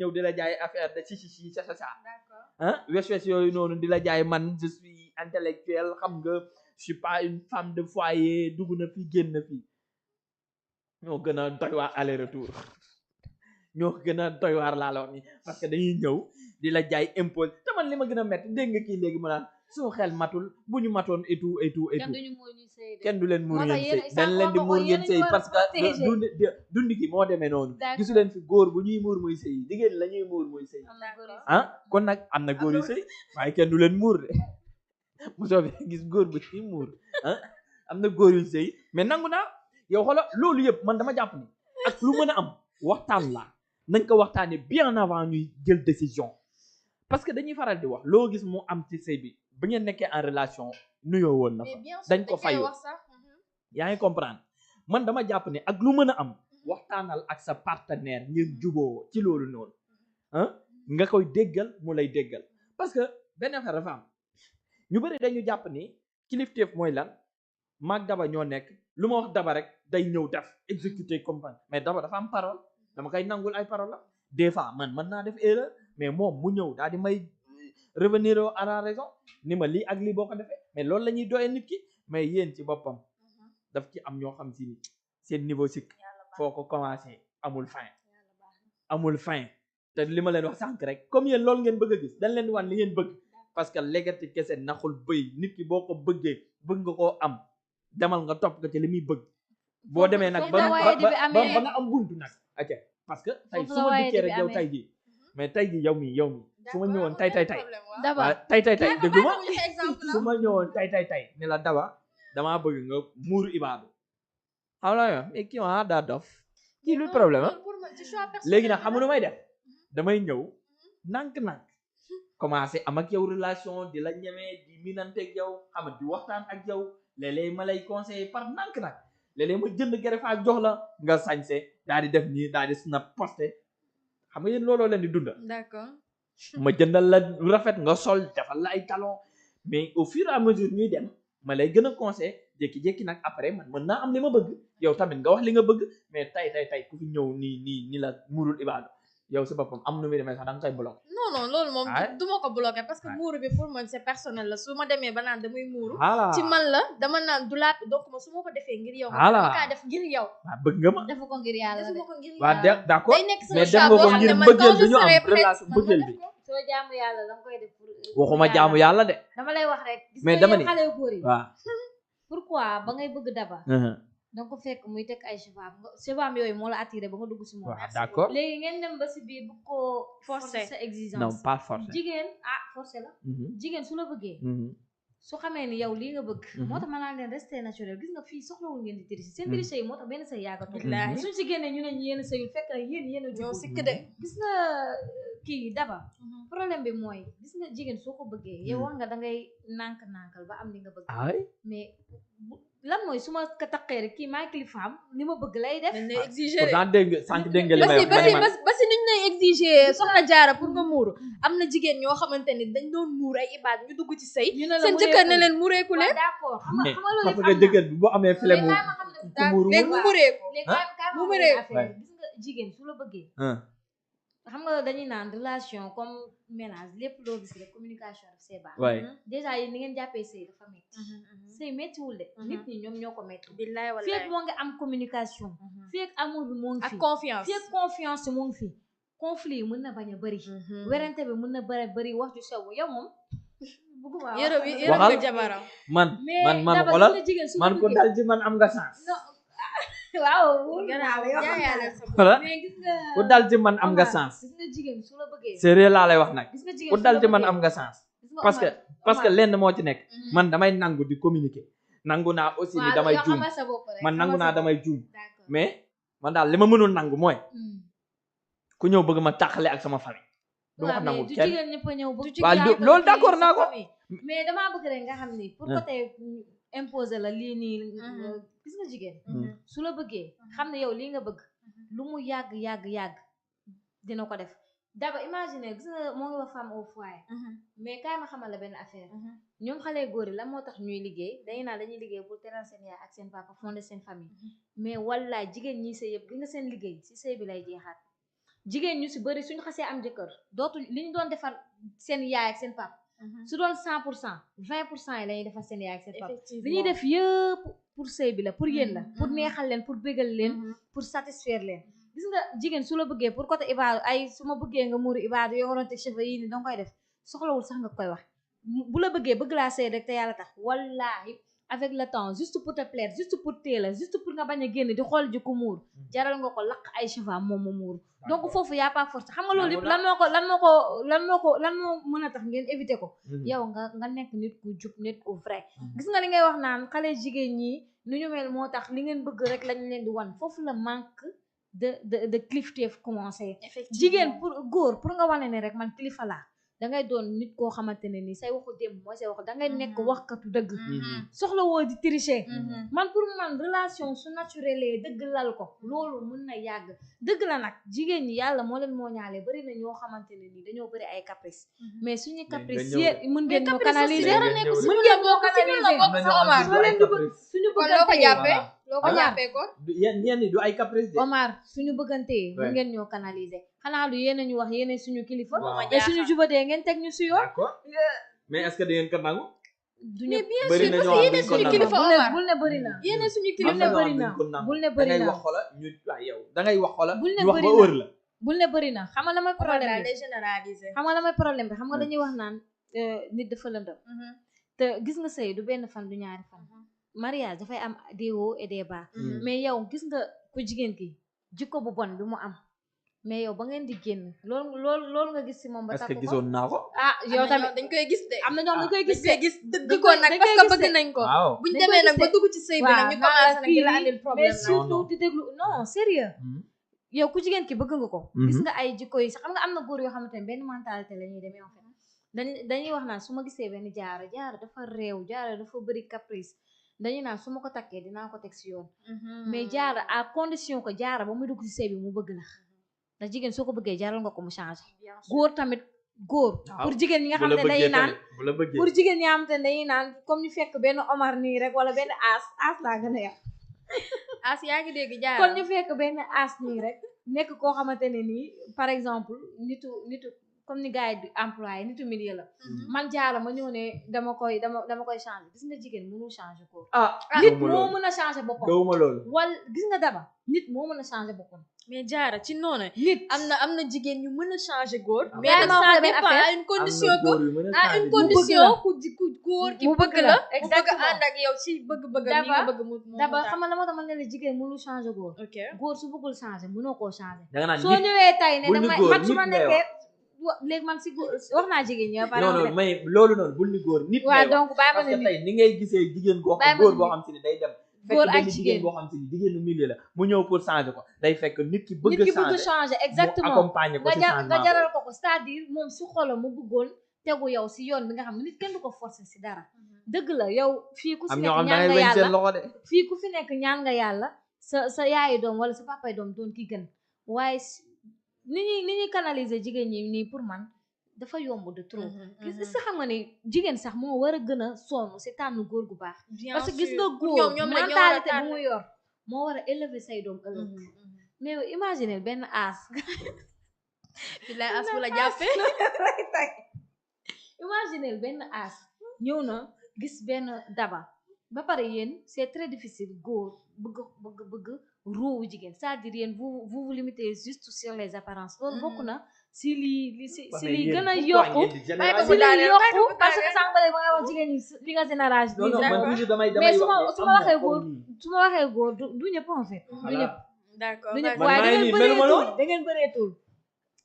ñëw di la jaay affaire de si sa d'accord. ah wes yooyu noonu di la jaay man je suis intellectuel xam nga je suis pas une femme de foyer dugg na fii génn fii ñoo gën a doy waar aller retour ñoo gën a doy waar laa la wax ni parce que dañuy ñëw di la jaay impôt te man li ma gën a métti dégg nga kii léegi mu naan suñu xel matul bu ñu matoon et tout kenn du leen muur ngeen sëy dañ leen di muur ngeen sëy parce que dundi gi moo demee noonu gisu leen fi góor bu ñuy muur muy sëy jigéen la ñuy muur muy sëy ah kon nag am na góor yu sëy waaye kenn du leen muur de bu soobee gis góor bu ñuy muur ah am na góor yu sëy mais nangu naa yow xoola loolu yëpp man dama jàpp ni ak lu mën a am waxtaan la nañ ko waxtaanee bien avant ñuy jël décision parce que dañuy faral di wax loo gis mu am ci sëy bi ba ngeen nekkee en relation nuyoo woon na fa dañ ko fayoo yaa ngi comprendre man dama jàpp ne ak lu mën a am waxtaanal ak sa partenaire ngir juboo ci loolu noonu ah nga koy déggal mu lay déggal parce que benn affaire dafa am ñu bëri dañu jàpp ni kilifteef mooy lan maag daba ñoo nekk lu ma wax daba rek day ñëw def exécuter comme mais daba dafa am parole dama koy nangul ay parole la des fois man mën naa def erreur mais moom mu ñëw daal di may revenir à la raison ni ma lii ak lii boo ko defee mais loolu la ñuy doyee nit ki mais yéen ci boppam daf ci am ñoo xam si ni seen niveau sikk foo ko commencé amul fin te li ma leen wax sànq rek comme yéen loolu ngeen bëgg a gis dañ leen di wan li ngeen bëgg parce que léegati kese naxul bëy nit ki boo ko bëggee bëgg nga koo am demal nga topp ko ci li muy bëgg boo demee nag ba nga am buntu nag ok parce que tey su ma dikkee rek yow tey jii mais tey jii yow mi su ma ñëwoon tey waaw tey déglu ma su ma ñëwoon tey ne la daba damaa bëgg nga muuru ibaadu xam la yo mais kii ma daa dof kii lu problème ah léegi nag xam nga nu may def damay ñëw nànk-nànk commencé am ak yow relation di la ñemee di minanteeg yow xam di waxtaan ak yow léeg-léeg ma lay conseiller par nànk-nànk léeg-léeg ma jënd gerefaak jox la nga sañse daal di def nii daal di snap posté xam nga yéen looloo leen di dunda d'accord ma jëndal la rafet nga sol defal la ay talon mais au fur et à mesure ñuy dem ma lay gën a conseil jékki-jékki nag après man mën naa am li ma bëgg yow tamit nga wax li nga bëgg mais tey ku fi ñëw nii la muurul ibaadu yow si boppam am nu muy demee sax da nga koy bloqué non loolu moom du ma ko bloqué parce que muuru bi pour man c'est personnel la su ma demee ba naan damay muuru ci man la dama naan du laat donc ma su ma ko defee ngir yow ma kaa def ngir yow waaw bëgg nga ma defu ko ngir yàlla defu ko ngir waaw yàlla d'accord day nekk mais sama def choix nga boo ko xam ngir ne man mbëggeel bi ñu am prête relation mbëggeel bi soo jaamu yàlla da nga koy def waxuma jaamu yàlla de dama lay wax rek gis mais nga dama yow ni xale yu góor yi waaw pourquoi ba ngay bëgg daba danga ko fekk muy teg ay chevam yooyu moo la attiré ba nga dugg si moom waaw d'accord léegi ngeen dem ba si biir bu ko forcer sa exigence non pas forcé jigéen forcé la jigéen su la bëggee su xamee ni yow lii nga bëgg moo tax ma naan leen rester naturel gis nga fii soxlawul ngeen di tricher seen tricher yi moo tax benn say yàggatul suñ si génnee ñu ne ñu yéen sëyul fekk na yéen a ñoo jubul sikk de gis nga kii daba problème bi mooy gis nga jigéen soo ko bëggee yow wax nga dangay nànk-nànkal ba am li nga bëgg mais lan mooy su ma ko taqee rek kii maa kilifaam li ma bëgg lay def dañ lay exiger pourtant dégg sànq dégg nga li may wax ba si niñ lay exiger soxna jaara pour nga muuru am na jigéen ñoo xamante ni dañ doon muur ay ibaad ñu dugg ci sëy seen jëkkër ne leen muureeku leen d'accord xam nga loolu parce que jëkkër bi boo amee flemme léegi mu muureeku mu muureeku gis nga jigéen su la bëggee xam nga dañuy naan relation comme ménage lépp loo gis rek communication daf see baax déjà yéen ni ngeen jàppee sëy dafa metti sëy mettiwul de nit ñi ñoom ñoo ko metti billaay wallaay fii ak moo ngi am communication fii ak amour bi moo ngi fi ak confiance fii ak confiance moo ngi fi conflit yi mën na bañ a bëri werante bi mën na bëri wax ju sew yow moom bëgguma yërëm nga jabaram man xoolal man ko dal ci man am nga chance waaw mais gis nga ku dal ci man am nga chance gis nga jigéen su la bëggee sérieux laa lay wax nag gis nga jigéen ku dal ci man am nga chance parce que lenn moo ci nekk man damay nangu di communiquer nangu naa aussi ni damay juum man nangu naa damay juum mais man daal li ma mënul nangu mooy ku ñëw bëgg ma tàqale ak sama famille du ma ko nangu kenn jigéen ñëpp a ñëw bëgg waaw loolu d'accord naa ko mais damaa bëgg rek nga xam ni pour côté imposer la lii nii gis nga jigéen su la bëggee xam ne yow lii nga bëgg lu mu yàgg dina ko def daba imagine gis nga moo ngi wax femme au foyer mais kaay ma xamal la benn affaire ñoom xale góor yi la moo tax ñuy liggéey dañuy naan dañuy liggéey pour teral seen yaay ak seen papa fonder seen famille mais wallaay jigéen ñi sëy yëpp gi nga seen liggéey si sëy bi lay jeexaat jigéen ñu si bëri suñu xasee am jëkkër dootul li ñu doon defar seen yaay ak seen pap su doon 100% 20% yi la ñuy defar seen yaay ak seen pap li ñuy def yëpp pour sëy bi la pour yéen la pour neexal leen pour bégal leen pour satisfaire leen gis nga jigéen su la bëggee pour côté ibaadu ay su ma bëggee nga muuru ibaadu yoo waroon te cheveux yi ni danga koy def soxlawul sax nga koy wax bu la bëggee bëgg laa sëy rek te yàlla tax wallaahi avec le temps juste pour te plaire juste pour téela juste pour nga bañ a génn di xool ji ko muur jaral nga ko laq ay cheveux moom mu muur donc foofu y a pas force xam nga loolu yëpp lan moo mën a tax ngeen éviter ko yow nga nekk nit ku jub nit ku vrai gis nga li ngay wax naan xale jigéen ñi nu ñu mel moo tax li ngeen bëgg rek lañ leen di wan foofu la manque de kilifteef commencé jigéen pour góor pour nga wane ne rek man kilifa laa dangay doon nit koo xamante ne nii say waxu démb mooy say waxu dangay nekk waxkatu dëgg soxla woo di tricher man pour man relation su naturel dëgg lal ko loolu mën na yàgg dëgg la nag jigéen ñi yàlla moo leen moo ñaale bari na ñoo xamante ne nii dañoo bari ay caprice mais suñu caprice mën ngeen ñoo canaliser mën ngeen ñoo canaliser soo leen suñu bëggantee loo ko jàppee ko yenn du ay caprice de Omar suñu bëggantee mën ngeen ñoo canaliser xanaa lu yéen ñu wax yéen suñu kilifa mais suñu jubatee ngeen teg ñu si yoon mais est-ce que da ngeen ko nangu mais bien sûr parce que yéen suñu kilifa Omar bul ne bëri na yéen suñu kilifa bul ne bëri na wax xoola ñu yow da ngay wax xoola bul ne wax ba wër la bul ne bëri na xam nga la mooy problème bi généraliser xam nga la mooy problème bi xam nga dañuy wax naan nit dafa lëndëm te gis nga sëy du benn fan du ñaari fan mariage dafay am des hauts et des bas mais yow gis nga ku jigéen ki jikko bu bon bi mu am mais yow ba ngeen di génn loolu nga gis si moom ba est-ce que gisoon naa ko yow tamit dañ koy gis de am na ñoom dañ koy gis dëgg ko nag parce que bëgg nañ ko buñ demee nag ba dugg ci sëy bi nag ñu commencé nag di la andil problème mais surtout di déglu non sérieux yow ku jigéen ki bëgg nga ko gis nga ay jikko yi sax xam nga am na góor yoo xamante ne benn mentalité la ñuy demee en fait dañuy wax naan su ma gisee benn jaara dafa réew jaara dafa bëri caprice dañuy naan su ma ko takkee dinaa ko teg si yoon mais jaara à condition que jaara ba muy dugg si sëy bi mu bëgg na ndax jigéen soo ko bëggee jaral nga ko mu changé góor tamit góor pour jigéen ñi nga xam ne dañuy naan pour jigéen ñi nga xam ne dañuy naan comme ñu fekk benn Omar nii rek wala benn as laa gën a yàq as yaa ngi dégg jaara kon ñu fekk benn as nii rek nekk koo xamante ne nii par exemple nitu comme ni gars yi di employé nitu milieu la man jaara ma ñëw ne dama koy changer gis nga jigéen mënul changer ko nit moo mën a changer boppam gëwuma loolu wala gis nga daba nit moo mën a changer boppam mais jaara ci noonu nit am na jigéen ñu mën a changer góor mais nag ça dépend à une condition ku góor ki bëgg la mu bëgg ànd ak yow ci bëgg-bëgg li nga bëgg mu daba xam nga la moo tax ma ne la jigéen mënul changer góor su bëggul changer mënoo koo changer danga naan soo ñëwee tay ne damay man su ma nekkee léegi man si góor wax naa jigéen ñi par non mais loolu noonu bul ni góor nit waaw donc bàyyi ma ne parce que tey ni ngay gisee jigéen góor boo xam si ne day dem góor ak jigéen boo xam si ne jigéenu milieu la mu ñëw pour changer ko day fekk nit ki bëgg changer exactement accompagner ko ci changement nga jaral ko c'est-à-dire moom si xolam mu bëggoon tegu yow si yoon bi nga xam ne nit kenn du ko forcer si dara dëgg la yow fii ku fi nekk ñaan nga yàlla fii ku fi nekk ñaan nga yàlla sa yaayi doom wala sa papay doom doon ki gën waaye ni ñuy canaliser jigéen ñi nii pour man dafa yomb de trop gis sa xam nga ne jigéen sax moo war a gën a sonn si tànn góor gu baax parce que gis nga góor mentalité bu mu yor moo war a élever say doom ëllëg mais yow imaginer benn as bilaay as bu la jàppee imaginer benn as ñëw na gis benn daba ba pare yéen c'est très difficile góor bëgg ruuwu jigéen c'est-à-dire yéen vous vous limitez juste sur les apparences loolu bokk na si lii si lii gën a yokku si lii yokku parce que sànq ba nga wax jigéen ñi li nga générage mais su ma waxee góor du ñëpp en fait du ñëpp d'accord du ñëpp waaye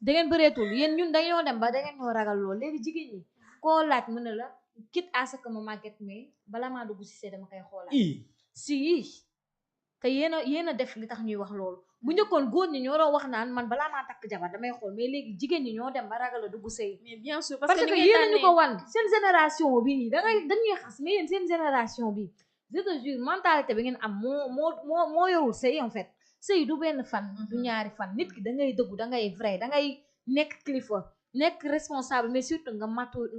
da ngeen bëreetul yéen ñun dañoo dem ba da ngeen ñoo ragal lool léegi jigéen ñi koo laaj mën na la quitte à ce que ma màgget mais bala maa dugg si see dama koy xoolaat si te yéen a def li tax ñuy wax loolu bu njëkkoon góor ñi ñoo doon wax naan man balaa maa takk jabar damay xool mais léegi jigéen ñi ñoo dem ba ragal a dugg sëy mais bien sûr parce que yéen ñu ko wan seen génération bi nii dañuy xas mais yéen seen génération bi je te jure mentalité bi ngeen am moo yorul sëy en fait sëy du benn fan du ñaari fan nit ki da ngay dëggu da ngay vrai da ngay nekk kilifa nekk responsable mais surtout nga mature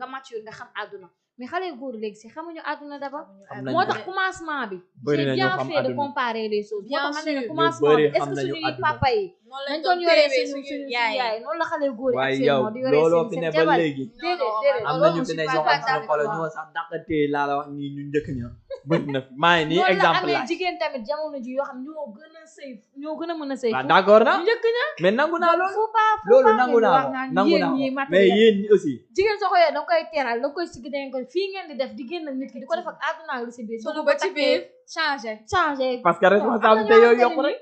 nga xam àdduna mais xale góor léegi si xamuñu àdduna d'abord xam nañu moo tax commencement bi bëri j'ai na bien ñoo xam fait de àdduna. comparer les choses moo Bien tax ma ne sûr. ne commencement bëri bi est-ce xam que nañu suñuy àdduna. papa yi noonu dañ lañ doon doon yoree teewee suñu suñu yaay yaay noonu la xale góor yi waaye actuellement yow di yoree looloo seen fi ne seen ba jabar léegi déedéet am loolu nañu je fi suis ne pas ñoo xam ne d'accord xoolal ñoo sax dàqatee laa la wax ñi ñu njëkk ña bëri na fi maa ngi nii noonu la exemple amee la jigéen tamit jamono ji yoo xam ñoo gën a sëy ñoo gën a mën a sëy waaw d'accord na ñu njëkk ña mais nangu naa loolu faut pas loolu nangu naa wax ko naan nangu yéen naa ñi ko mais matériel yéen ñi aussi jigéen soo ko yee da nga koy teral da nga koy siggi danga koy fii ngeen di def di génn nit ki di ko def ak àdduna ak li si biir soo dugg ko ba ci takkee biir changé changé parce que responsabilité yooyu yokku rek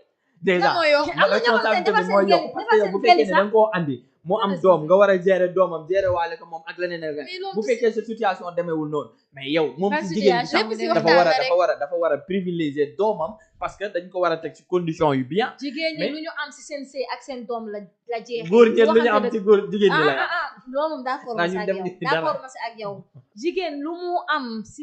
déjà moo yokk am na ñoo xamante ne responsabilité bi mooy yokku parce que yow bu fekkee ne da nga koo andi mu am doom nga war a gérer doomam gérer waale ko moom ak leneen ak leneen bu fekkee sa situation demeewul noonu mais yow moom si jigéen bi sax lépp si dafa waxtaan war la a dafa war a privilégier doomam parce que dañ ko war a teg ci condition yu bien jigéen ñi mais lu ñu am si seen sëy ak seen doom la jeexee góor ñeen lu ñu am ci góor jigéen ñi la loolu moom d'accord ma si ak yow d'accord ma si ak yow jigéen lu mu am si